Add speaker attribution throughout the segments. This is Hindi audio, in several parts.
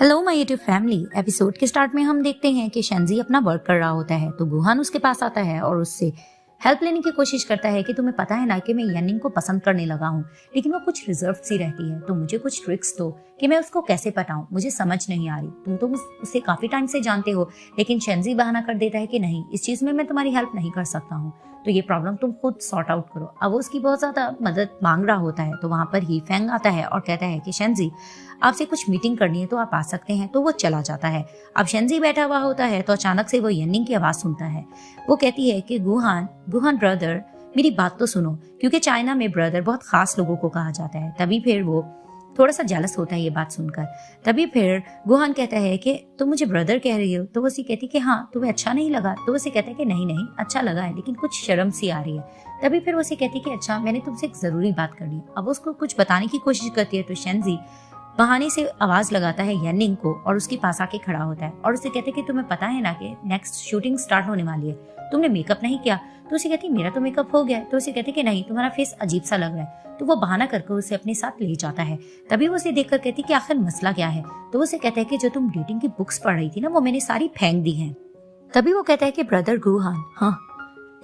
Speaker 1: Hello my YouTube family. Episode के स्टार्ट में हम देखते हैं कि शेंजी अपना वर्क कर रहा होता है तो गुहान उसके पास आता है और उससे हेल्प लेने की कोशिश करता है कि तुम्हें पता है ना कि मैं यनिंग को पसंद करने लगा हूँ, लेकिन वो कुछ रिजर्व सी रहती है, तो मुझे कुछ ट्रिक्स दो कि मैं उसको कैसे पटाऊं, मुझे समझ नहीं आ रही। तुम तो उसे काफी टाइम से जानते हो, लेकिन शेंजी बहाना कर देता है कि नहीं, इस चीज में मैं तुम्हारी हेल्प नहीं कर सकता हूँ, तो ये प्रॉब्लम तुम खुद सॉर्ट आउट करो। अब वो उसकी बहुत ज्यादा मदद मांग रहा होता है तो वहां पर ही फेंग आता है और कहता है कि शेंजी आपसे कुछ मीटिंग करनी है तो आप आ सकते हैं, तो वो चला जाता है। अब शेंजी बैठा हुआ होता है तो अचानक से वो यनिंग की आवाज सुनता है। वो कहती है कि गुहान ब्रदर, मेरी बात तो सुनो, क्योंकि चाइना में ब्रदर बहुत खास लोगों को कहा जाता है। तभी फिर वो थोड़ा सा जेलस होता है ये बात सुनकर। तभी फिर गुहान कहता है कि तुम मुझे ब्रदर कह रही हो, तो वो उसे कहती है कि हाँ, तुम्हें अच्छा नहीं लगा, तो वो उसे कहता है कि नहीं नहीं अच्छा लगा है, लेकिन कुछ शर्म सी आ रही है। तभी फिर वो उसे कहती है कि अच्छा, मैंने तुमसे एक जरूरी बात करनी है। अब उसको कुछ बताने की कोशिश करती है तो शेंजी बहाने से आवाज लगाता है यनिंग को और उसके पास आके खड़ा होता है और उसे कहते हैं कि तुम्हें पता है ना कि नेक्स्ट शूटिंग स्टार्ट होने वाली है, तुमने मेकअप नहीं किया। तो उसे कहती है मेरा तो मेकअप हो गया है। तो उसे कहते हैं कि नहीं, तुम्हारा फेस अजीब सा लग रहा है। तो वो बहाना करके उसे अपने साथ ले जाता है। तभी वो उसे देखकर कहती है कि आखिर मसला क्या है। तो वो उसे कहता है कि जो तुम डेटिंग की बुक्स पढ़ रही थी ना, वो मैंने सारी फेंक दी है। तभी वो कहता है कि ब्रदर गुहान, हाँ,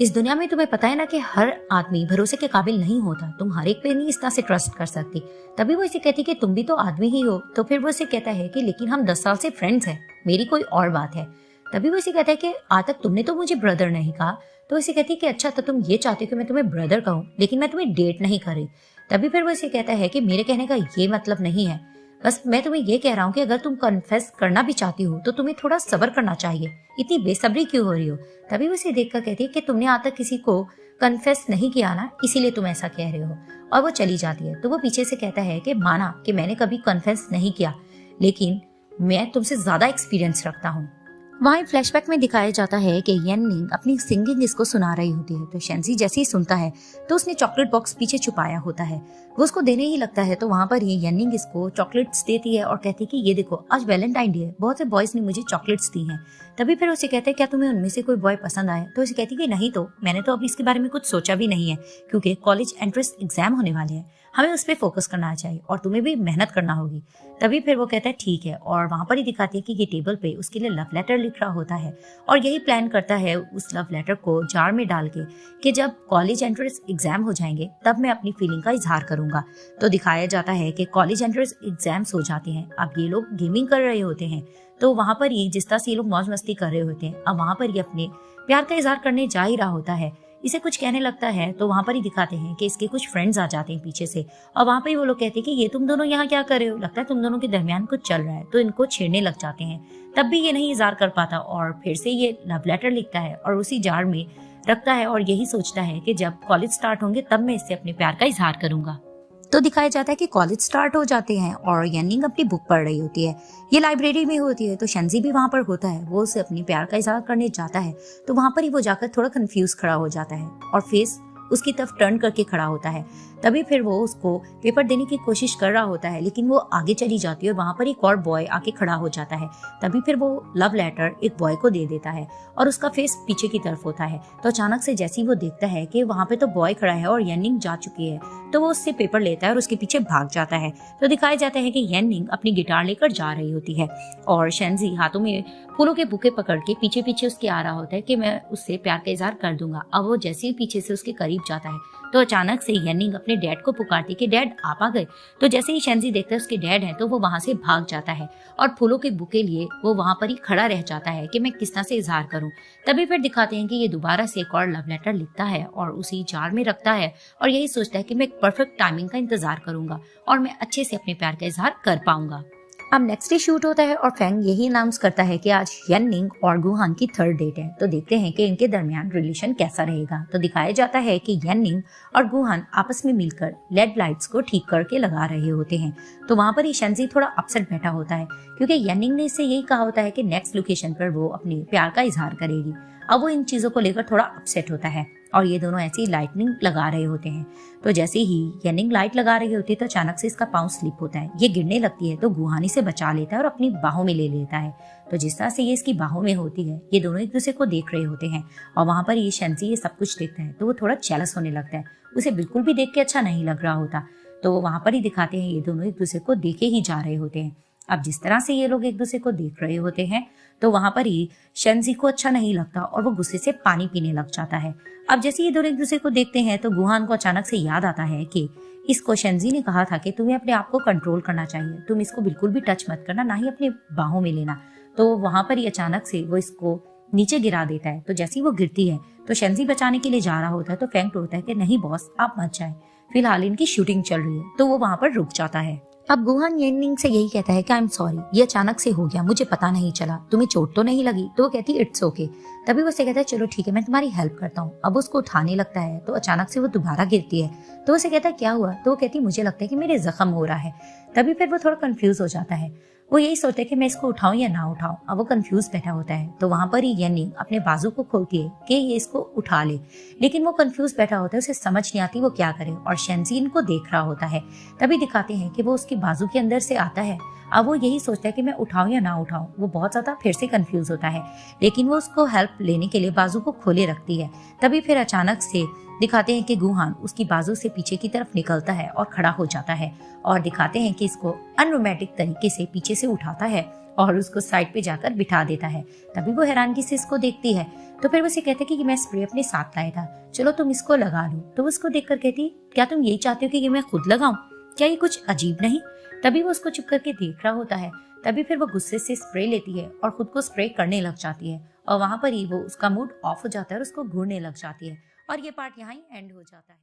Speaker 1: इस दुनिया में तुम्हें पता है ना कि हर आदमी भरोसे के काबिल नहीं होता, तुम हर एक पे नहीं इस तरह से ट्रस्ट कर सकती। तभी वो इसे कहती कि तुम भी तो आदमी ही हो। तो फिर वो इसे कहता है कि लेकिन हम 10 साल से फ्रेंड्स हैं, मेरी कोई और बात है। तभी वो इसे कहता है कि आज तक तुमने तो मुझे ब्रदर नहीं कहा। तो इसे कहती है कि अच्छा, तो तुम ये चाहते हो कि मैं तुम्हें ब्रदर कहूँ, लेकिन मैं तुम्हें डेट नहीं कर रही। तभी फिर वो इसे कहता है कि मेरे कहने का ये मतलब नहीं है, बस मैं तुम्हें ये कह रहा हूँ कि अगर तुम कन्फेस करना भी चाहती हो तो तुम्हें थोड़ा सब्र करना चाहिए, इतनी बेसब्री क्यों हो रही हो। तभी वो इसे देखकर कहती है कि तुमने आज तक किसी को कन्फेस नहीं किया ना, इसीलिए तुम ऐसा कह रहे हो। और वो चली जाती है। तो वो पीछे से कहता है कि माना कि मैंने कभी कन्फेस नहीं किया, लेकिन मैं तुमसे ज्यादा एक्सपीरियंस रखता हूँ। वहीं फ्लैशबैक में दिखाया जाता है कि यनिंग अपनी सिंगिंग इसको सुना रही होती है। तो शेंजी जैसे ही सुनता है तो उसने चॉकलेट बॉक्स पीछे छुपाया होता है, वो उसको देने ही लगता है। तो वहां पर ही यनिंग इसको चॉकलेट्स देती है और कहती है कि ये देखो, आज वैलेंटाइन डे है, बहुत से बॉयज ने मुझे चॉकलेट्स दी हैं। तभी फिर उसे कहते हैं क्या तुम्हें उनमें से कोई बॉय पसंद आया। तो उसे कहती है कि नहीं, तो मैंने तो अभी इसके बारे में कुछ सोचा भी नहीं है, क्योंकि कॉलेज एंट्रेंस एग्जाम होने वाले हैं, हमें उस पर फोकस करना चाहिए और तुम्हें भी मेहनत करना होगी। तभी फिर वो कहता है ठीक है, और वहां पर ही दिखाती है कि ये टेबल पे उसके लिए लव लेटर लिख रहा होता है और यही प्लान करता है उस लव लेटर को जार में डाल के कि जब कॉलेज एंट्रेंस एग्जाम हो जाएंगे तब मैं अपनी फीलिंग का इजहार करूंगा। तो दिखाया जाता है कि कॉलेज एंट्रेंस एग्जाम्स हो जाते हैं, अब ये लोग गेमिंग कर रहे होते हैं। तो वहां पर ही जिस तरह से ये लोग मौज मस्ती कर रहे होते हैं, अब वहां पर ही अपने प्यार का इजहार करने जा ही रहा होता है, इसे कुछ कहने लगता है। तो वहां पर ही दिखाते हैं कि इसके कुछ फ्रेंड्स आ जाते हैं पीछे से और वहां पर ही वो लोग कहते हैं कि ये तुम दोनों यहाँ क्या कर रहे हो, लगता है तुम दोनों के दरमियान कुछ चल रहा है। तो इनको छेड़ने लग जाते हैं। तब भी ये नहीं इजहार कर पाता और फिर से ये लव लेटर लिखता है और उसी जार में रखता है और यही सोचता है कि जब कॉलेज स्टार्ट होंगे तब मैं इससे अपने प्यार का इजहार करूंगा। तो दिखाया जाता है कि कॉलेज स्टार्ट हो जाते हैं और यनिंग अपनी बुक पढ़ रही होती है, ये लाइब्रेरी में होती है। तो शेंजी भी वहां पर होता है, वो उसे अपनी प्यार का इजहार करने जाता है। तो वहां पर ही वो जाकर थोड़ा कंफ्यूज खड़ा हो जाता है और फेस उसकी तरफ टर्न करके खड़ा होता है। तभी फिर वो उसको पेपर देने की कोशिश कर रहा होता है, लेकिन वो आगे चली जाती है और वहां पर एक और बॉय आके खड़ा हो जाता है। तभी फिर वो लव लेटर एक बॉय को दे देता है और उसका फेस पीछे की तरफ होता है। तो अचानक से जैसे ही वो देखता है कि वहां पे तो बॉय खड़ा है और यनिंग जा चुकी है, तो वो उससे पेपर लेता है और उसके पीछे भाग जाता है। तो दिखाया जाता है कि यनिंग अपनी गिटार लेकर जा रही होती है और शेंजी हाथों में फूलों के बुके पकड़ के पीछे पीछे उसके आ रहा होता है कि मैं उससे प्यार का इजहार कर दूंगा। अब वो जैसे ही पीछे से उसके करीब जाता है तो अचानक से यनिंग अपने डैड को पुकारती कि डैड आप आ गए। तो जैसे ही शेंजी देखता है उसके डैड हैं तो वो वहां से भाग जाता है और फूलों के बुके लिए वो वहां पर ही खड़ा रह जाता है कि मैं किस तरह से इजहार करूं। तभी फिर दिखाते हैं कि ये दोबारा से एक और लव लेटर लिखता है और उसी जार में रखता है और यही सोचता है कि मैं एक परफेक्ट टाइमिंग का इंतजार करूंगा और मैं अच्छे से अपने प्यार का इजहार कर पाऊंगा। अब नेक्स्ट डे शूट होता है और फेंग यही अनाउंस करता है कि आज यनिंग और गुहान की थर्ड डेट है। तो देखते हैं कि इनके दरमियान रिलेशन कैसा रहेगा। तो दिखाया जाता है कि यनिंग और गुहान आपस में मिलकर लेड लाइट्स को ठीक करके लगा रहे होते हैं। तो वहां पर ही शेंजी थोड़ा अपसेट बैठा होता है, क्योंकि यनिंग ने इससे यही कहा होता है कि नेक्स्ट लोकेशन पर वो अपने प्यार का इजहार करेगी। अब वो इन चीजों को लेकर थोड़ा अपसेट होता है और ये दोनों ऐसी लाइटनिंग लगा रहे होते हैं। तो जैसे ही यनिंग लाइट लगा रही होती है तो अचानक से इसका पाँव स्लिप होता है, ये गिरने लगती है। तो गुहानी से बचा लेता है और अपनी बाहों में ले लेता है। तो जिस तरह से ये इसकी बाहों में होती है, ये दोनों एक दूसरे को देख रहे होते हैं और वहां पर ये शेंजी ये सब कुछ देखता है तो वो थोड़ा जेलस होने लगता है, उसे बिल्कुल भी देख के अच्छा नहीं लग रहा होता। तो वहां पर ही दिखाते हैं ये दोनों एक दूसरे को देखे ही जा रहे होते हैं। अब जिस तरह से ये लोग एक दूसरे को देख रहे होते हैं तो वहां पर ही शेंजी को अच्छा नहीं लगता और वो गुस्से से पानी पीने लग जाता है। अब जैसे ये दोनों एक दूसरे को देखते हैं तो गुहान को अचानक से याद आता है कि इसको शेंजी ने कहा था कि तुम्हें अपने आप को कंट्रोल करना चाहिए, तुम इसको बिल्कुल भी टच मत करना, ना ही अपने बाहों में लेना। तो वहां पर ही अचानक से वो इसको नीचे गिरा देता है। तो जैसे ही वो गिरती है तो शेंजी बचाने के लिए जा रहा होता है तो फेंग होता है कि नहीं बॉस, आप मत जाए, फिलहाल इनकी शूटिंग चल रही है। तो वो वहां पर रुक जाता है। अब गुहान येनिंग से यही कहता है कि आई एम सॉरी, ये अचानक से हो गया, मुझे पता नहीं चला, तुम्हें चोट तो नहीं लगी? तो वो कहती इट्स ओके। तभी वो उसे कहता है चलो ठीक है, मैं तुम्हारी हेल्प करता हूँ। अब उसको उठाने लगता है तो अचानक से वो दोबारा गिरती है। तो उसे कहता है क्या हुआ? तो वो कहती मुझे लगता है कि मेरे जख्म हो रहा है। तभी फिर वो थोड़ा कंफ्यूज हो जाता है। वो यही सोचता है कि मैं इसको उठाऊं या ना उठाऊं। अब वो कंफ्यूज बैठा होता है। तो वहां पर ही येनिंग अपने बाजू को खोलती है कि ये इसको उठा ले, लेकिन वो कंफ्यूज बैठा होता है, उसे समझ नहीं आती वो क्या करे। और शेंजी इनको देख रहा होता है। तभी दिखाते हैं कि वो उसकी बाजू के अंदर से आता है। अब वो यही सोचता है कि मैं उठाऊं या ना उठाऊं। वो बहुत ज्यादा फिर से कंफ्यूज होता है, लेकिन वो उसको हेल्प लेने के लिए बाजू को खोले रखती है। तभी फिर अचानक से दिखाते हैं कि गुहान उसकी बाजू से पीछे की तरफ निकलता है और खड़ा हो जाता है। और दिखाते हैं कि इसको अनरोमैटिक तरीके से पीछे से उठाता है और उसको साइड पे जाकर बिठा देता है। तभी वो हैरानगी से इसको देखती है। तो फिर वो उसे कहते हैं कि मैं स्प्रे अपने साथ लाया था, चलो तुम इसको लगा लो। तो वो उसको देखकर कहती क्या तुम यही चाहते हो कि मैं खुद लगाऊं? क्या ये कुछ अजीब नहीं? तभी वो उसको चुप करके देख रहा होता है। तभी फिर वो गुस्से से स्प्रे लेती है और खुद को स्प्रे करने लग जाती है। और वहां पर ही वो उसका मूड ऑफ हो जाता है और उसको घूरने लग जाती है। और ये पार्ट यहाँ ही एंड हो जाता है।